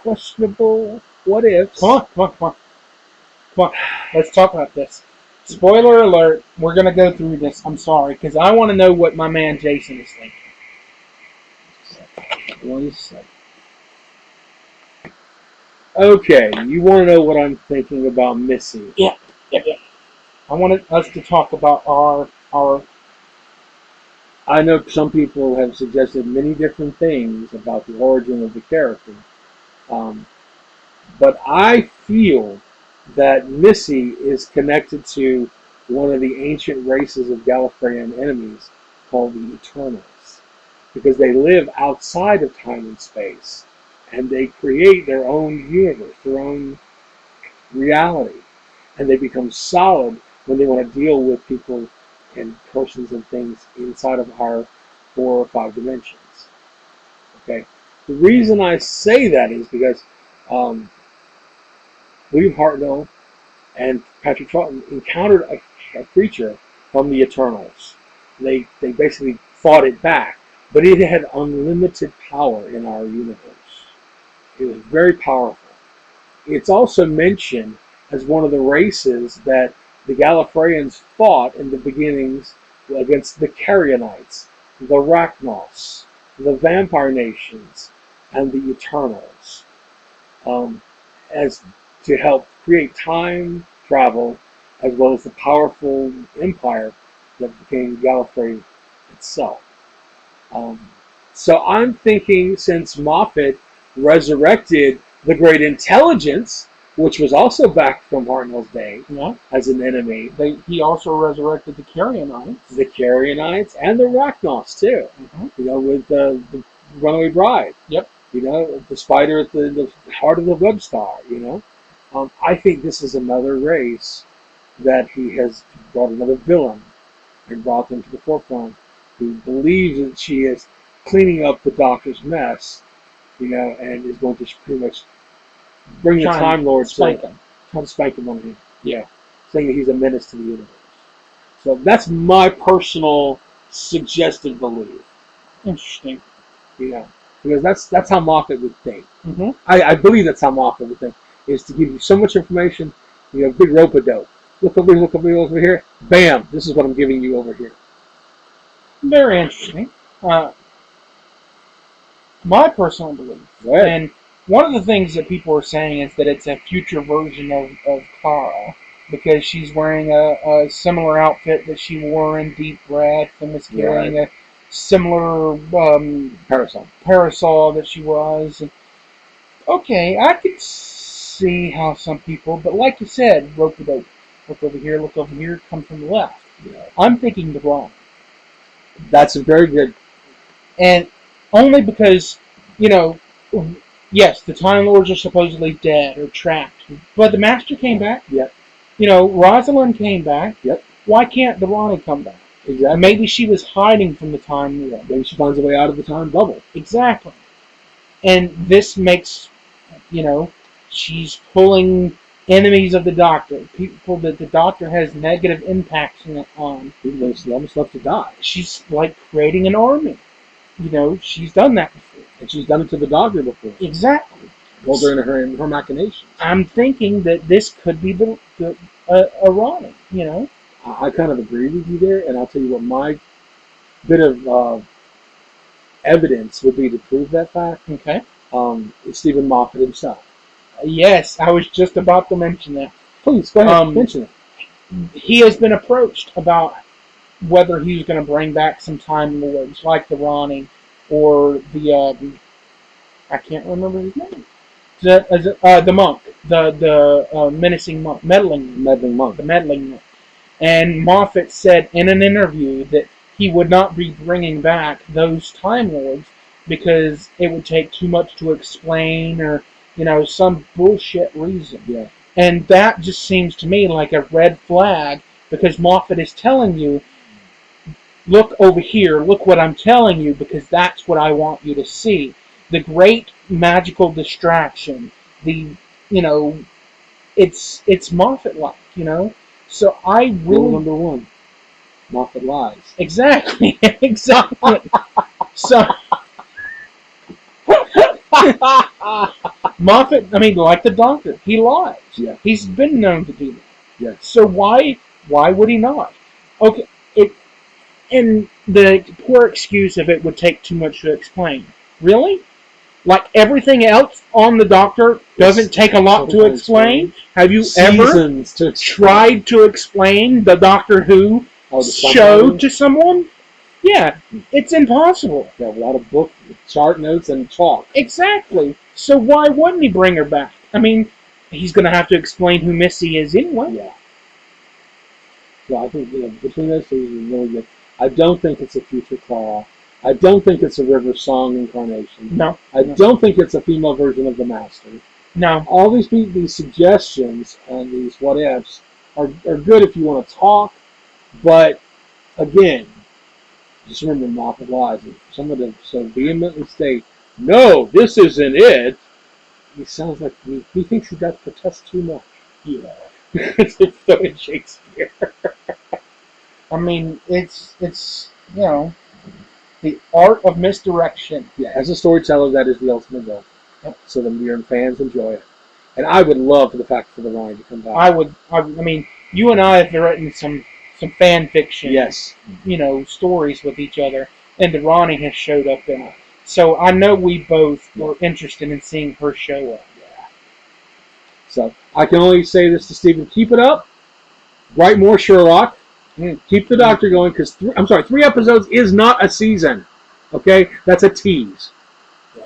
questionable what ifs. Come on. Let's talk about this. Spoiler alert, we're going to go through this. I'm sorry, because I want to know what my man Jason is thinking. 1 second. Okay, you want to know what I'm thinking about Missy? Yeah. I wanted us to talk about our. I know some people have suggested many different things about the origin of the character, but I feel that Missy is connected to one of the ancient races of Gallifreyan enemies called the Eternals, because they live outside of time and space, and they create their own universe, their own reality, and they become solid when they want to deal with people and persons and things inside of our 4 or 5 dimensions. Okay, the reason I say that is because William Hartnell and Patrick Troughton encountered a creature from the Eternals. They basically fought it back, but it had unlimited power in our universe. It was very powerful. It's also mentioned as one of the races that the Gallifreyans fought in the beginnings against the Carianites, the Rachnos, the Vampire Nations, and the Eternals, as to help create time travel, as well as the powerful empire that became Gallifrey itself. So I'm thinking, since Moffat resurrected the Great Intelligence, which was also back from Hartnell's day, as an enemy. He also resurrected the Carianites. The Carianites and the Rachnos, too. With the Runaway Bride. Yep. The spider at the heart of the web star, I think this is another race that he has brought another villain and brought them to the forefront, who believes that she is cleaning up the Doctor's mess, and is going to pretty much bring the Time Lord to try to spank him on him. Yeah. Saying that he's a menace to the universe. So that's my personal suggested belief. Interesting. Because that's how Moffat would think. I believe that's how Moffat would think, is to give you so much information, big rope-a-dope. Look over here. Bam! This is what I'm giving you over here. Very interesting. My personal belief. And one of the things that people are saying is that it's a future version of Clara, because she's wearing a similar outfit that she wore in Deep Breath, and was carrying a similar parasol that she was. And, okay, I could see how some people, but like you said, rope-a-dope. Look over here, come from the left. I'm thinking the wrong. That's a very good. And only because, yes, the Time Lords are supposedly dead or trapped, but the Master came back. Yep. Rosalind came back. Yep. Why can't the Ronnie come back? Exactly. Maybe she was hiding from the Time Lord. Maybe she finds a way out of the time bubble. Exactly. And this makes, she's pulling enemies of the Doctor, people that the Doctor has negative impacts on. She's almost left to die. She's like creating an army. She's done that before. And she's done it to the Doctor before. Exactly. Well, during her machinations. I'm thinking that this could be a Ronnie, I kind of agree with you there, and I'll tell you what my bit of evidence would be to prove that fact. Okay. It's Stephen Moffat himself. Yes, I was just about to mention that. Please, go ahead, mention it. He has been approached about whether he's going to bring back some Time Lords, like the Ronnie, or the, I can't remember his name. The monk, the menacing monk, meddling monk. The meddling monk. And Moffat said in an interview that he would not be bringing back those Time Lords because it would take too much to explain, or some bullshit reason. Yeah. And that just seems to me like a red flag, because Moffat is telling you, look over here, look what I'm telling you, because that's what I want you to see. The great magical distraction, it's Moffat-like, So I really... Rule number 1, Moffat lies. Exactly. So... Moffat, like the Doctor, he lies. Yeah. He's been known to do that. Yeah. So why would he not? Okay, and the poor excuse of it would take too much to explain. Really? Like everything else on the Doctor doesn't take a lot to explain? Have you ever tried to explain the Doctor Who show to someone? Yeah, it's impossible. Yeah, without a book, chart notes, and chalk. Exactly. So why wouldn't he bring her back? He's going to have to explain who Missy is anyway. Yeah. So I think between those two is really good. I don't think it's a future Clara. I don't think it's a River Song incarnation. No. I don't think it's a female version of the Master. No. All these suggestions and these what ifs are good if you want to talk, but again, just remember Moffat lies. If someone to so vehemently state, no, this isn't it, he sounds like he thinks he got to protest too much. Yeah. It's so in Shakespeare. It's the art of misdirection. Yeah, as a storyteller, that is the ultimate goal. Yep. So that your fans enjoy it. And I would love for the fact for the Ryan to come back. You and I have written some fan fiction. Yes. Stories with each other, and the Ronnie has showed up in it. So I know we both were interested in seeing her show up. Yeah. So I can only say this to Stephen: keep it up. Write more Sherlock. Keep the Doctor going, because 3 episodes is not a season. Okay, that's a tease. Yeah.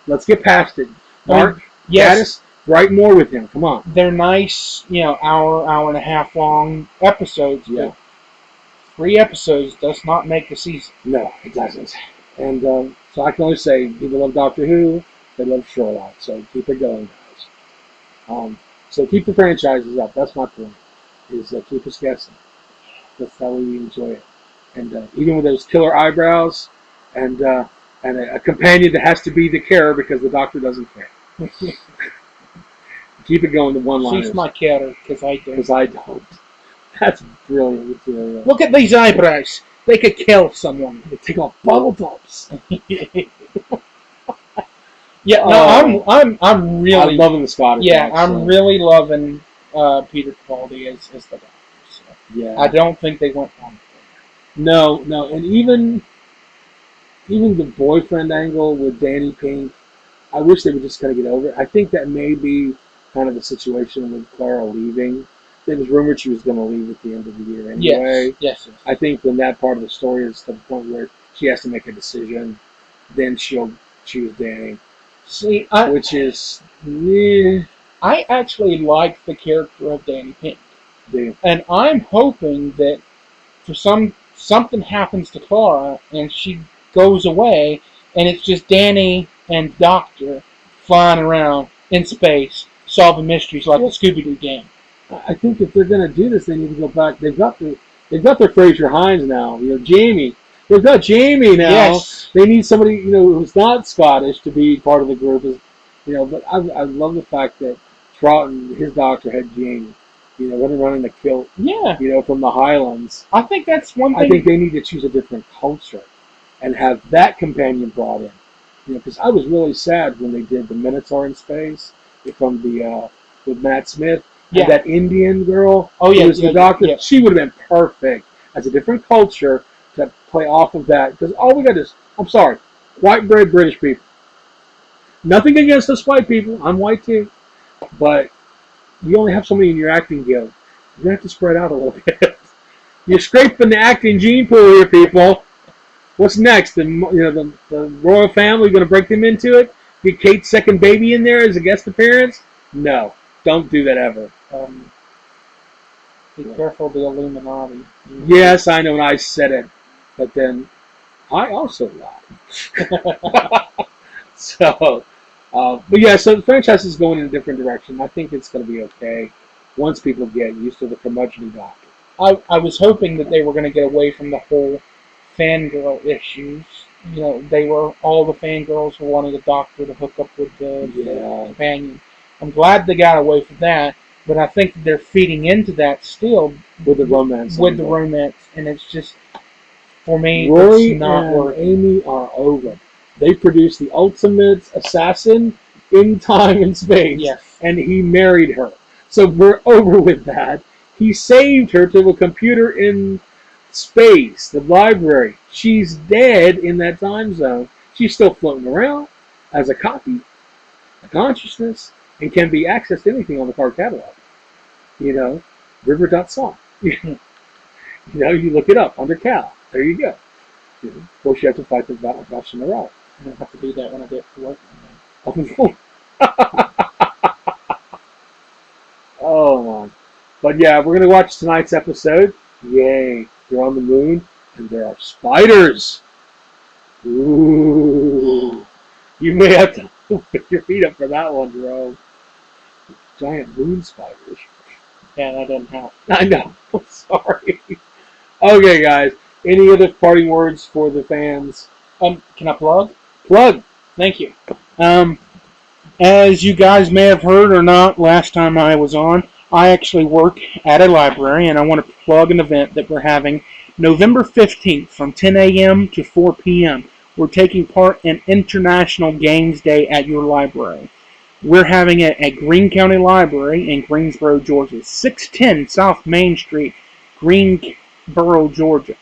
Let's get past it. Mark, yes, write more with him. Come on. They're nice, hour and a half long episodes. Yeah. 3 episodes does not make a season. No, it doesn't. And so I can only say, people love Doctor Who, they love Sherlock. So keep it going, guys. So keep the franchises up. That's my point. Is keep us guessing. That's how we enjoy it. And even with those killer eyebrows and a companion that has to be the carer because the Doctor doesn't care. Keep it going to one-liners. She's my carer because I don't. Because I don't. That's brilliant material. Look at these eyebrows. They could kill someone. They take off bubble pops. Yeah, no, I'm really... I'm loving the Scottish. Yeah, I'm really loving Peter Capaldi as the Doctor. So. Yeah. I don't think they went wrong. No, and even the boyfriend angle with Danny Pink, I wish they would just kind of get over it. I think that may be kind of the situation with Clara leaving. It was rumored she was going to leave at the end of the year anyway. Yes. I think when that part of the story is to the point where she has to make a decision, then she'll choose Danny. See, I actually like the character of Danny Pink. And I'm hoping that for something happens to Clara and she goes away and it's just Danny and Doctor flying around in space solving mysteries like the Scooby-Doo game. I think if they're going to do this, they need to go back. They've got their Fraser Hines now. Jamie. They've got Jamie now. Yes. They need somebody who's not Scottish to be part of the group. But I love the fact that Troughton, his Doctor, had Jamie. Running the kilt. Yeah. From the Highlands. I think that's one thing. I think they need to choose a different culture and have that companion brought in. Because I was really sad when they did the Minotaur in space from with Matt Smith. Yeah. And that Indian girl who was the Doctor. Yeah. She would have been perfect as a different culture to play off of that. Because all we got is, I'm sorry, white bread British people. Nothing against us white people. I'm white too. But you only have so many in your acting guild. You're going to have to spread out a little bit. You're scraping the acting gene pool here, people. What's next? The royal family going to break them into it? Get Kate's second baby in there as a guest appearance? No. Don't do that ever. Be careful of the Illuminati. Yes, I know, and I said it. But then, I also lied. So the franchise is going in a different direction. I think it's going to be okay once people get used to the curmudgeon Doctor. I was hoping that they were going to get away from the whole fangirl issues. All the fangirls were wanting the Doctor to hook up with the companion. I'm glad they got away from that, but I think that they're feeding into that still with the romance. And it's just, for me, Rory it's not and working. Amy are over. They produced the ultimate assassin in time and space. Yes. And he married her. So we're over with that. He saved her to a computer in space, the library. She's dead in that time zone. She's still floating around as a copy, a consciousness, and can be accessed anything on the card catalog. River.song. You you look it up under Cal. There you go. Of course, you have to fight the boss in a row. I don't have to do that when I get to work. Oh, man. But yeah, we're going to watch tonight's episode. Yay. You're on the moon, and there are spiders. Ooh. You may have to put your feet up for that one, Jerome. Giant moon spiders. Yeah, that doesn't help. I know. I'm sorry. Okay, guys. Any other parting words for the fans? Can I plug? Plug. Thank you. As you guys may have heard or not, last time I was on, I actually work at a library, and I want to plug an event that we're having November 15th from 10 a.m. to 4 p.m. We're taking part in International Games Day at your library. We're having it at Greene County Library in Greensboro, Georgia. 610 South Main Street, Greensboro, Georgia.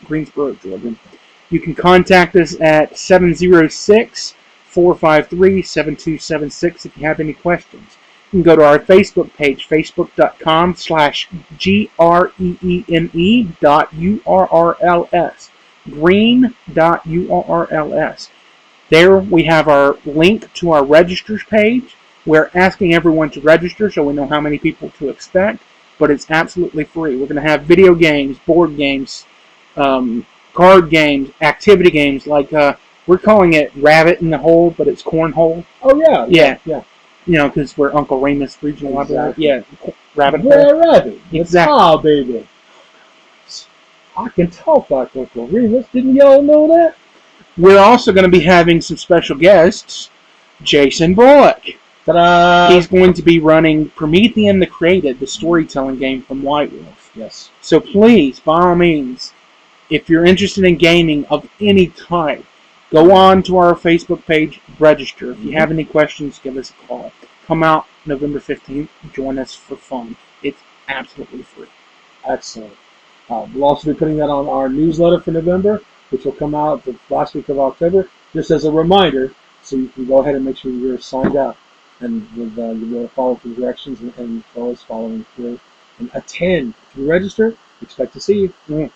You can contact us at 706-453-7276 if you have any questions. You can go to our Facebook page, facebook.com/greene.urls, green.urls. There we have our link to our registers page. We're asking everyone to register so we know how many people to expect, but it's absolutely free. We're going to have video games, board games, card games, activity games, like we're calling it Rabbit in the Hole, but it's Cornhole. Oh, yeah. Yeah. Because we're Uncle Remus Regional Library. Yeah, Rabbit Hole. Yeah, Rabbit. Exactly. Oh, baby. I can talk like Uncle Remus. Didn't y'all know that? We're also going to be having some special guests. Jason Bullock. Ta-da! He's going to be running Promethean the Created, the storytelling game from White Wolf. Yes. So please, by all means, if you're interested in gaming of any type, go on to our Facebook page, register. If you have any questions, give us a call. Come out November 15th. Join us for fun. It's absolutely free. Excellent. We'll also be putting that on our newsletter for November, which will come out the last week of October, just as a reminder, so you can go ahead and make sure you're signed up and you'll be able to follow the directions and always following through and attend. If you register, expect to see you.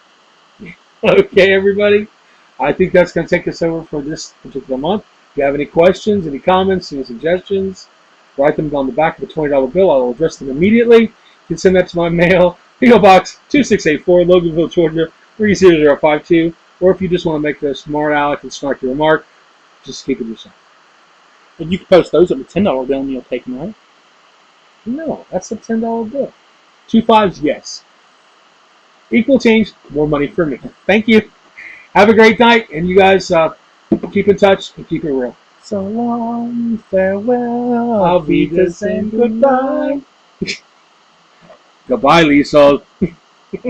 Okay, everybody. I think that's going to take us over for this particular month. If you have any questions, any comments, any suggestions, write them on the back of a $20 bill. I'll address them immediately. You can send that to my mail, P.O. Box 2684, Loganville, Georgia, 30052. Or if you just want to make a smart aleck and snarky remark, just keep it yourself. And you can post those on the $10 bill and you'll take them, right? No, that's a $10 bill. 2 5s, yes. Equal change, more money for me. Thank you. Have a great night, and you guys keep in touch and keep it real. So long, farewell, I'll be the same goodbye. Goodbye, Lisa.